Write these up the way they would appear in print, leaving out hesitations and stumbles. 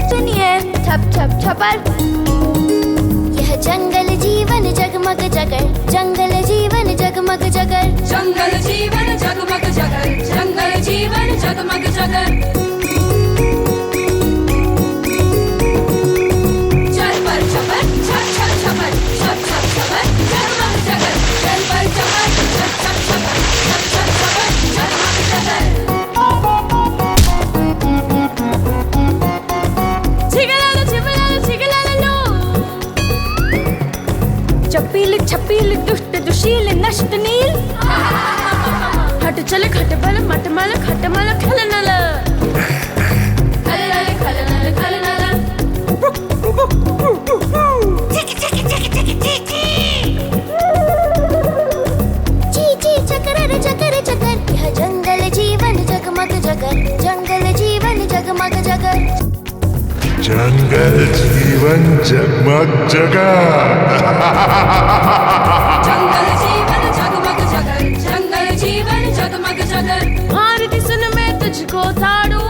सुनिए छप छप छपर। यह जंगल जीवन जगमग जगर, जंगल जीवन जगमग जगर, जंगल जीवन जगमग जगर, जंगल जीवन जगमग जगर। चल पर चपर छप छप छपर, छप छप छपर जगमग जगर। चल पर चपर छप छप छपर, छप छप छपर जगमग जगर। छिगलालो छिगलालो छिगलालो। चपील छपील दुष्ट दुशील नष्ट नील। हट चल खट बल मट मल खट मल खल नल। खल नल खल नल खल नल। ची ची चकर रे चकर चकर। यह जंगल जीवन जगमग जगर, जंगल जीवन जगमग जगर। जंगल जीवन जगमग जगर। जंगल जीवन जगमग जगर, जंगल जीवन जगमग जगर। भारती सुन मैं तुझको ताड़ू,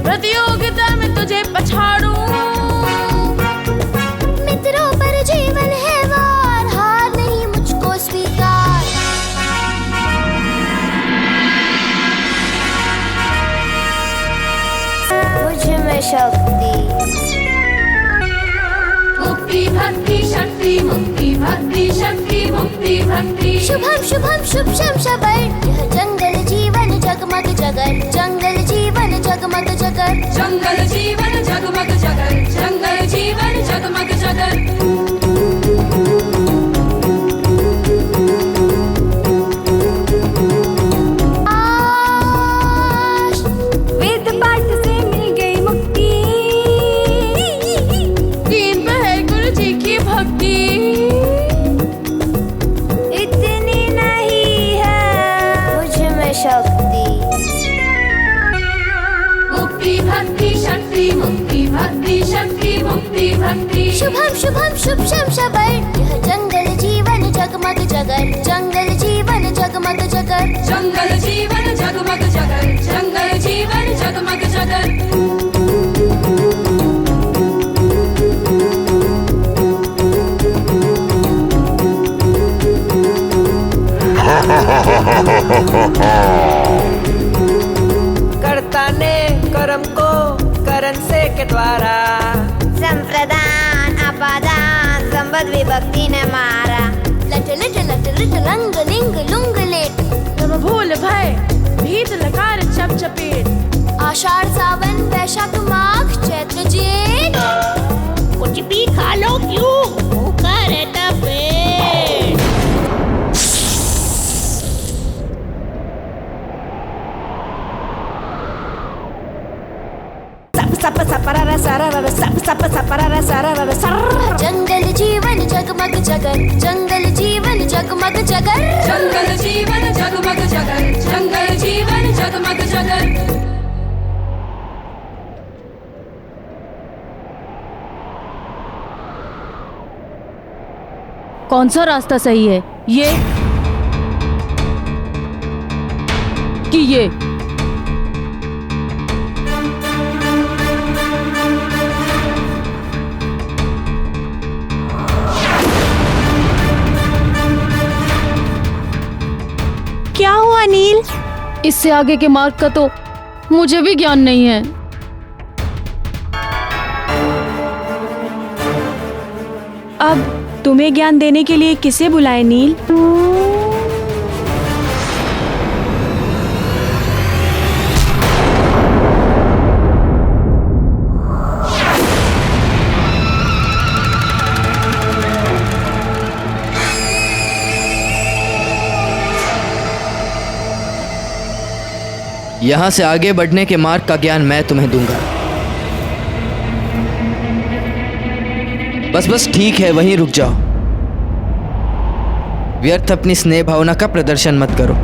प्रतियोगिता में तुझे पछाड़ू। मित्रों पर जीवन है वार, हार नहीं मुझको स्वीकार। मुझ में शक्ति मुक्ति भक्ति शक्ति, मुक्ति भक्ति शक्ति, मुक्ति भक्ति। शुभम शुभम शुभ शम शबर। यह जंगल जीवन जगमग जगर, जंगल जीवन जगमग जगर, जंगल जीवन जगमग जगर, जंगल जीवन जगमग जगर। वेद पाठ से मिल गई मुक्ति, तीन पे है गुरु जी की भक्ति। इतनी नहीं है मुझ में शक्ति। मुक्ति भक्ति शक्ति, मुक्ति भक्ति शक्ति, मुक्ति भक्ति। शुभम शुभम शुभ शम शबर। यह जंगल जीवन जगमग जगर, जंगल जीवन जगमग जगर, जंगल जीवन जगमग जगर, जंगल जीवन जगमग जगर। कर्ता ने कर्म को करण से के द्वारा, संप्रदान अपादान संबद्ध विभक्ति ने मारा। लट लट लट लट लंग लिंग लुंग लेट। तब भूल भय भीत लकार चप चपेट। आषाढ़ सावन वैशाख माघ चैत्र जेठ। कुछ भी खा लो क्यों भूखा रहता पेट। सप सप सपरा सरर सप सप सपरा सरर सर। जंगल जीवन जगमग जगर, जंगल जीवन जगमग जगर, जंगल जीवन जगमग जगर, जंगल जीवन जगमग जगर। कौन सा रास्ता सही है, ये कि ये? क्या हुआ नील? इससे आगे के मार्ग का तो मुझे भी ज्ञान नहीं है। अब तुम्हें ज्ञान देने के लिए किसे बुलाए नील? यहाँ से आगे बढ़ने के मार्ग का ज्ञान मैं तुम्हें दूंगा। बस ठीक है, वहीं रुक जाओ। व्यर्थ अपनी स्नेह भावना का प्रदर्शन मत करो।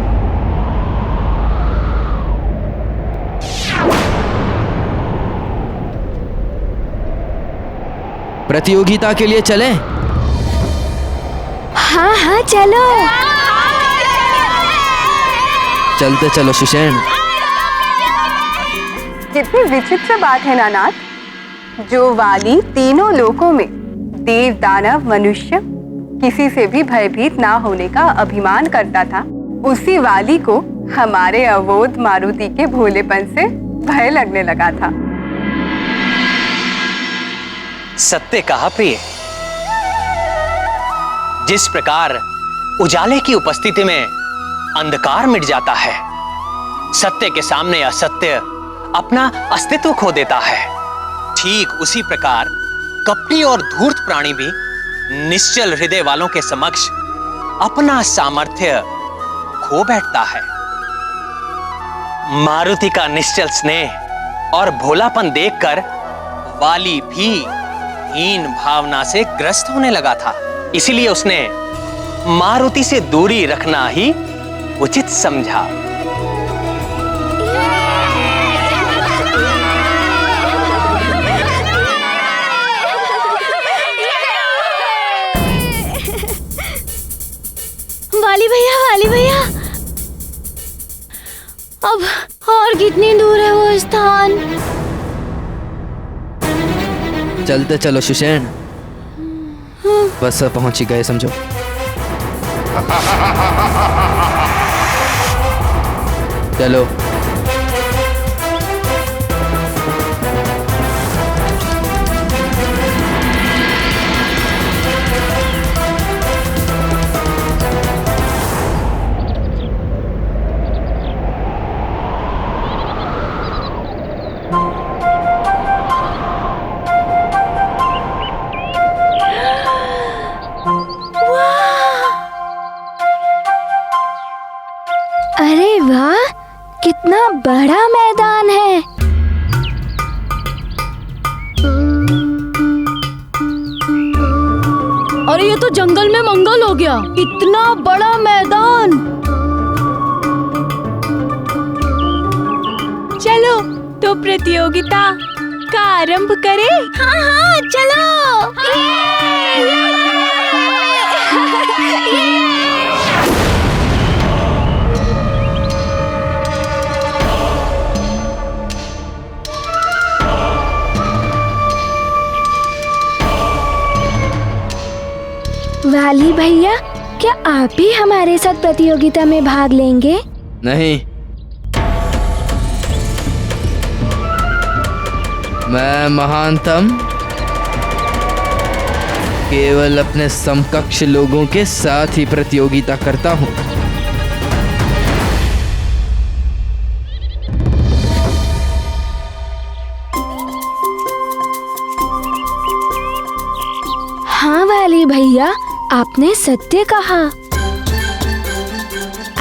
प्रतियोगिता के लिए चलें? हाँ हाँ चलो। चलते चलो सुषेण। कितनी विचित्र बात है नानाथ, जो वाली तीनों लोकों में देव दानव मनुष्य किसी से भी भयभीत ना होने का अभिमान करता था, उसी वाली को हमारे अवोध मारुति के भोलेपन से भय लगने लगा था। सत्य कहा प्रिय। जिस प्रकार उजाले की उपस्थिति में अंधकार मिट जाता है, सत्य के सामने असत्य अपना अस्तित्व खो देता है, ठीक उसी प्रकार कपटी और धूर्त प्राणी भी निश्चल हृदय वालों के समक्ष अपना सामर्थ्य खो बैठता है। मारुति का निश्चल स्नेह और भोलापन देखकर वाली भी हीन भावना से ग्रस्त होने लगा था। इसीलिए उसने मारुति से दूरी रखना ही उचित समझा। वाली भैया, अब और कितनी दूर है वो स्थान? चलते चलो सुषेण, बस पहुंच ही गए समझो। चलो। अरे वाह, कितना बड़ा मैदान है। अरे ये तो जंगल में मंगल हो गया, इतना बड़ा मैदान। चलो तो प्रतियोगिता का आरंभ करें। हाँ हाँ चलो। वाली भैया, क्या आप भी हमारे साथ प्रतियोगिता में भाग लेंगे? नहीं, मैं महानतम केवल अपने समकक्ष लोगों के साथ ही प्रतियोगिता करता हूँ। हाँ वाली भैया, आपने सत्य कहा।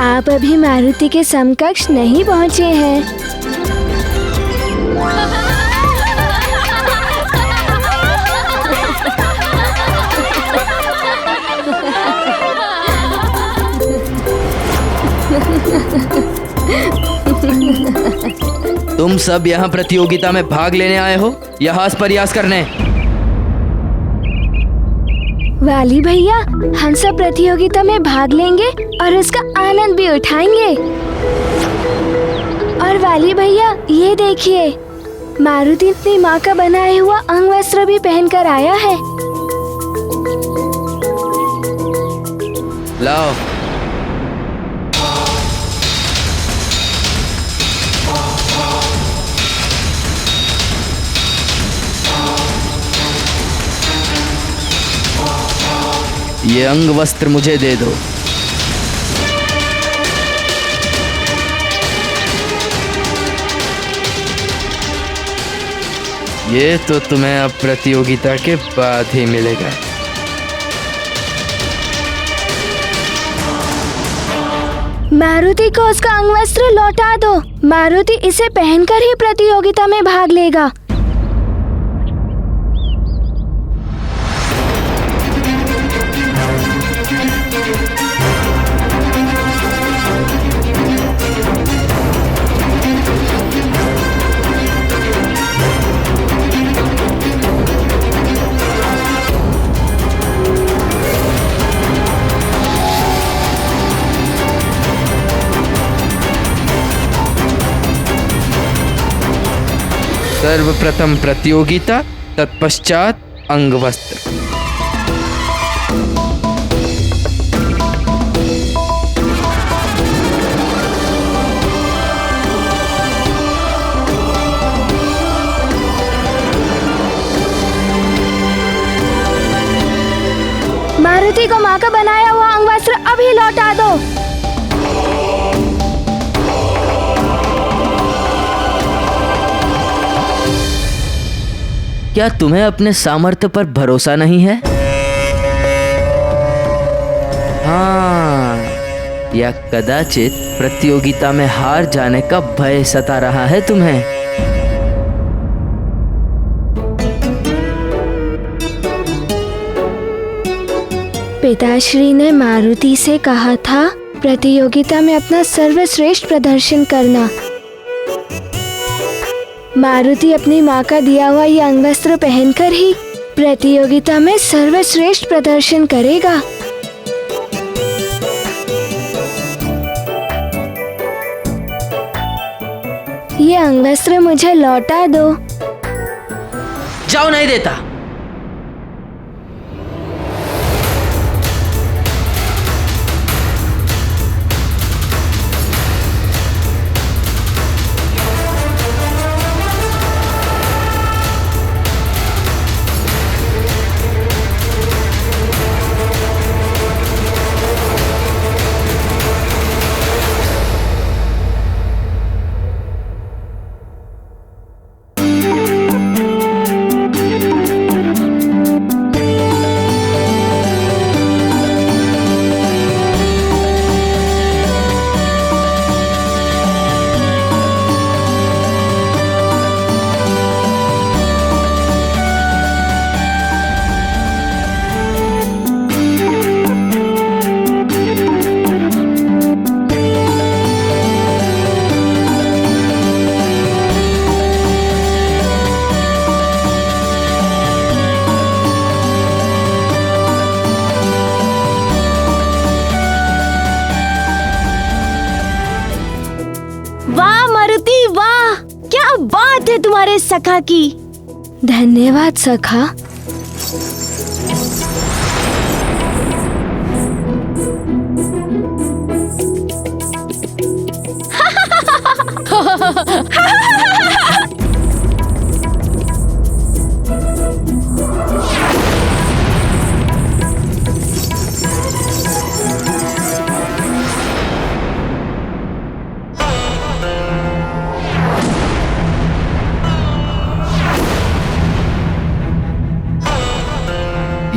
आप अभी मारुति के समकक्ष नहीं पहुँचे हैं। तुम सब यहाँ प्रतियोगिता में भाग लेने आए हो या हास प्रयास करने? वाली भैया, हम सब प्रतियोगिता में भाग लेंगे और इसका आनंद भी उठाएंगे। और वाली भैया, ये देखिए, मारुति अपनी माँ का बनाया हुआ अंग वस्त्र भी पहनकर आया है। लाओ। ये अंग वस्त्र मुझे दे दो। ये तो तुम्हें अब प्रतियोगिता के बाद ही मिलेगा। मारुति को उसका अंग वस्त्र लौटा दो। मारुति इसे पहनकर ही प्रतियोगिता में भाग लेगा। सर्वप्रथम प्रतियोगिता, तत्पश्चात अंगवस्त्र। मारुति को माँ का बनाया हुआ अंगवस्त्र अभी लौटा दो। क्या तुम्हें अपने सामर्थ्य पर भरोसा नहीं है? हाँ, या कदाचित प्रतियोगिता में हार जाने का भय सता रहा है तुम्हें? पिताश्री ने मारुति से कहा था प्रतियोगिता में अपना सर्वश्रेष्ठ प्रदर्शन करना। मारुति अपनी माँ का दिया हुआ ये अंगवस्त्र पहनकर ही प्रतियोगिता में सर्वश्रेष्ठ प्रदर्शन करेगा। ये अंगवस्त्र मुझे लौटा दो। जाओ, नहीं देता। वाह मारुति वाह, क्या बात है तुम्हारे सखा की। धन्यवाद सखा।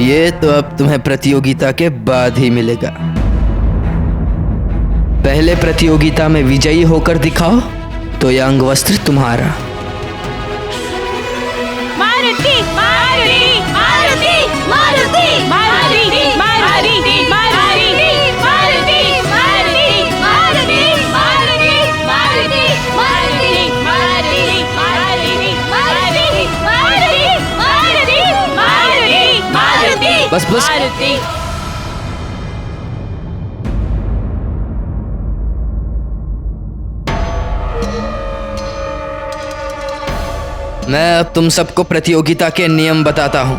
ये तो अब तुम्हें प्रतियोगिता के बाद ही मिलेगा। पहले प्रतियोगिता में विजयी होकर दिखाओ, तो यह अंगवस्त्र तुम्हारा। मारुति मारुति मारुति मारुति मारुति मारुति मारुति मारुति मारुति मारुति मारुति मारुति मारुति मारुति मारुति मारुति। बस बस। मारुति। मैं अब तुम सबको प्रतियोगिता के नियम बताता हूं।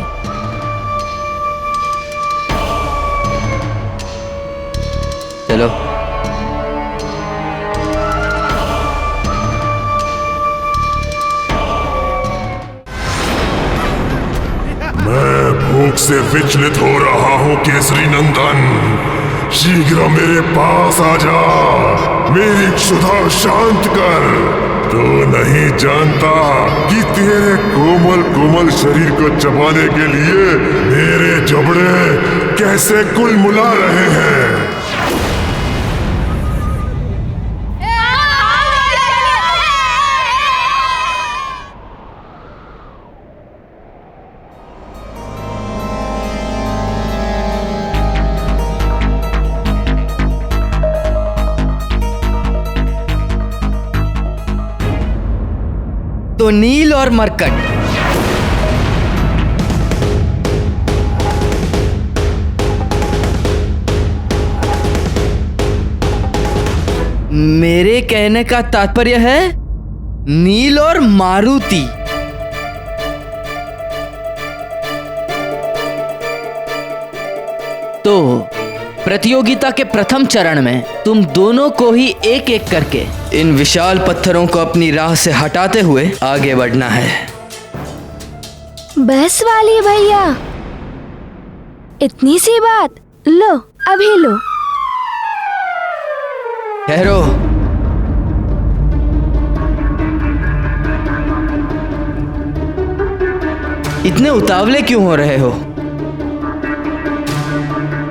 चलो। मैं भूख से विचलित हो रहा हूँ केसरी नंदन, शीघ्र मेरे पास आ जा, मेरी क्षुधा शांत कर। तो नहीं जानता कि तेरे कोमल कोमल शरीर को चबाने के लिए मेरे जबड़े कैसे कुलमुला रहे हैं। तो नील और मरकट, मेरे कहने का तात्पर्य है नील और मारुति। प्रतियोगिता के प्रथम चरण में तुम दोनों को ही एक एक करके इन विशाल पत्थरों को अपनी राह से हटाते हुए आगे बढ़ना है। बस वाली भैया, इतनी सी बात। लो, अभी लो। ठहरो। इतने उतावले क्यों हो रहे हो?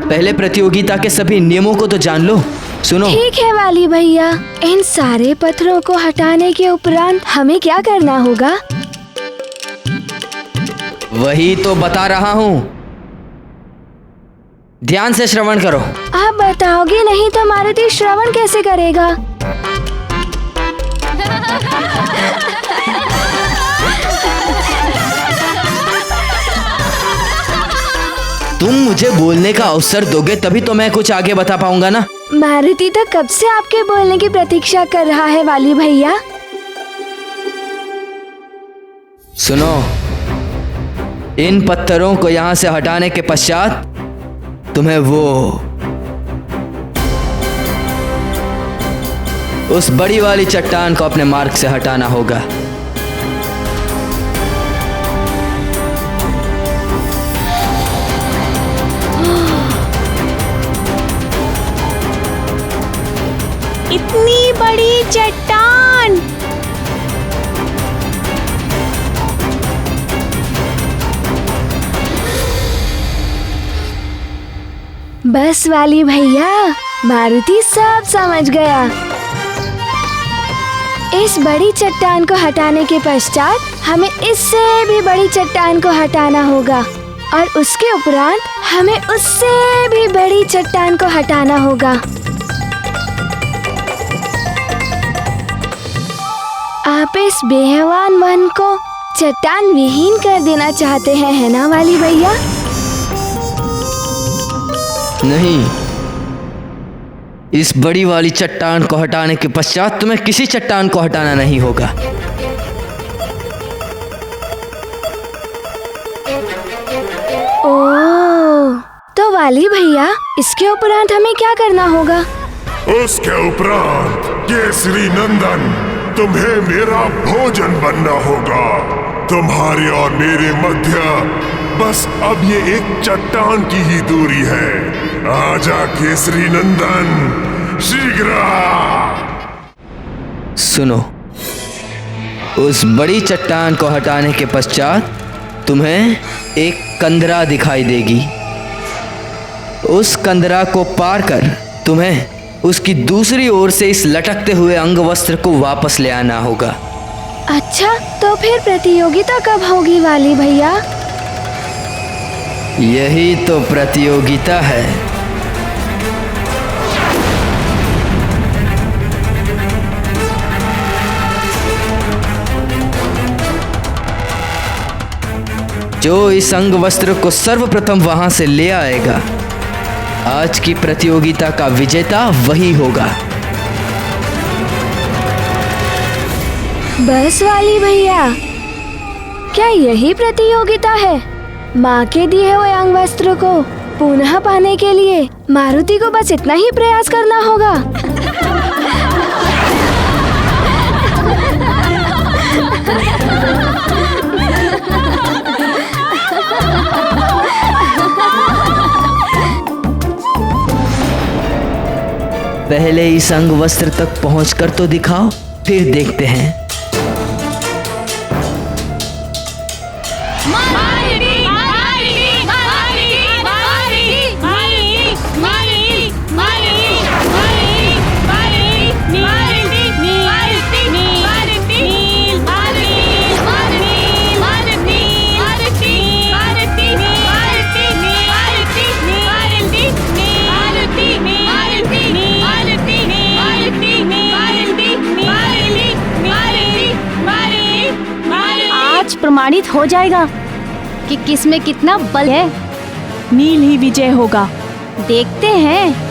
पहले प्रतियोगिता के सभी नियमों को तो जान लो। सुनो। ठीक है वाली भैया, इन सारे पत्थरों को हटाने के उपरांत हमें क्या करना होगा? वही तो बता रहा हूँ, ध्यान से श्रवण करो। आप बताओगे नहीं तो मारुति श्रवण कैसे करेगा? तुम मुझे बोलने का अवसर दोगे तभी तो मैं कुछ आगे बता पाऊंगा ना। मारुति तो कब से आपके बोलने की प्रतीक्षा कर रहा है वाली भैया। सुनो, इन पत्थरों को यहाँ से हटाने के पश्चात तुम्हें उस बड़ी वाली चट्टान को अपने मार्ग से हटाना होगा। इतनी बड़ी चट्टान! बस वाली भैया, मारुति सब समझ गया। इस बड़ी चट्टान को हटाने के पश्चात हमें इससे भी बड़ी चट्टान को हटाना होगा और उसके उपरांत हमें उससे भी बड़ी चट्टान को हटाना होगा। आप इस बेहवान वन को चट्टान विहीन कर देना चाहते हैं, है ना वाली भैया? नहीं, इस बड़ी वाली चट्टान को हटाने के पश्चात तुम्हें किसी चट्टान को हटाना नहीं होगा। ओह, तो वाली भैया, इसके उपरांत हमें क्या करना होगा? उसके उपरांत केसरी नंदन, तुम्हें मेरा भोजन बनना होगा। तुम्हारे और मेरे मध्य बस अब ये एक चट्टान की ही दूरी है। आजा केसरी नंदन, शीघ्र। सुनो, उस बड़ी चट्टान को हटाने के पश्चात तुम्हें एक कंदरा दिखाई देगी। उस कंदरा को पार कर तुम्हें उसकी दूसरी ओर से इस लटकते हुए अंग वस्त्र को वापस ले आना होगा। अच्छा, तो फिर प्रतियोगिता कब होगी वाली भैया? यही तो प्रतियोगिता है। जो इस अंग वस्त्र को सर्वप्रथम वहां से ले आएगा, आज की प्रतियोगिता का विजेता वही होगा। बस वाली भैया, क्या यही प्रतियोगिता है? माँ के दिए हुए अंग वस्त्र को पुनः पाने के लिए मारुति को बस इतना ही प्रयास करना होगा। पहले इस अंग वस्त्र तक पहुंचकर तो दिखाओ, फिर देखते हैं। प्रमाणित हो जाएगा कि किसमें कितना बल है। नील ही विजय होगा। देखते हैं।